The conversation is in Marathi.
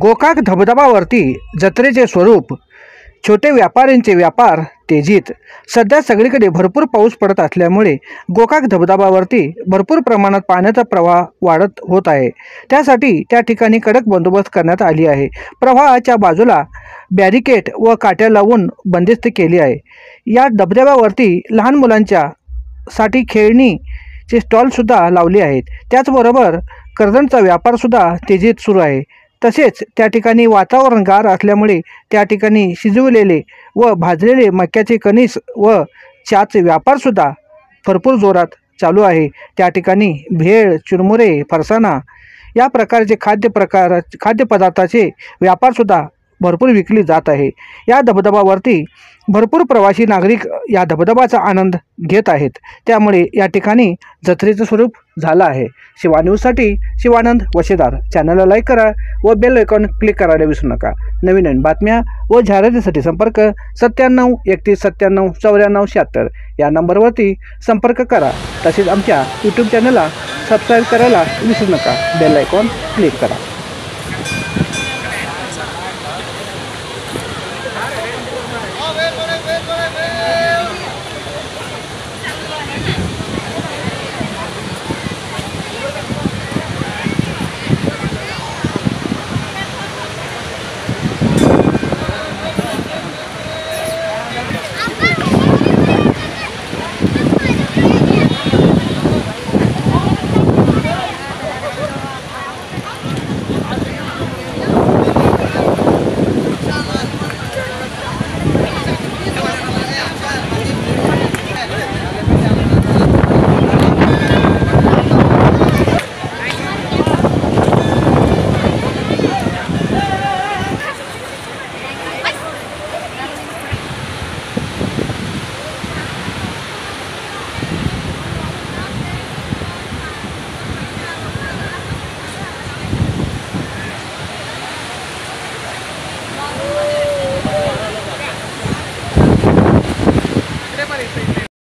गोकाक धबधबावरती जत्रेचे स्वरूप, छोटे व्यापाऱ्यांचे व्यापार तेजीत। सध्या सगळीकडे भरपूर पाऊस पडत असल्यामुळे गोकाक धबधबावरती भरपूर प्रमाणात पाण्याचा प्रवाह वाढत होत आहे। त्यासाठी त्या ठिकाणी कडक बंदोबस्त करण्यात आली आहे। प्रवाहाच्या बाजूला बॅरिकेड व काट्या लावून बंदिस्त केली आहे। या धबधब्यावरती लहान मुलांच्या साठी खेळणीचे स्टॉल सुद्धा लावले आहेत। त्याचबरोबर कर्दनचा व्यापार सुद्धा तेजीत सुरू आहे। तसेच त्या ठिकाणी वातावरण गार असल्यामुळे त्या ठिकाणी शिजवलेले व भाजलेले मक्याचे कणीस व चहाचे व्यापार सुद्धा भरपूर जोरात चालू आहे। त्या ठिकाणी भेळ, चुरमुरे, फरसाणा या प्रकारचे खाद्यपदार्थाचे व्यापार सुद्धा भरपूर विकली जात आहे। या धबधबावरती भरपूर प्रवासी नागरिक या धबधबाचा आनंद घेत आहेत। त्यामुळे या ठिकाणी जत्रेचं स्वरूप झालं आहे। शिवा न्यूजसाठी शिवानंद वशेदार। चॅनलला लाईक करा व बेल आयकॉन क्लिक करायला विसरू नका। नवीन नवीन बातम्या व जाहिरातीसाठी संपर्क 97 31 97 94 76 या नंबरवरती संपर्क करा। तसेच आमच्या यूट्यूब चॅनलला सबस्क्राईब करायला विसरू नका। बेल आयकॉन क्लिक करा। Wait.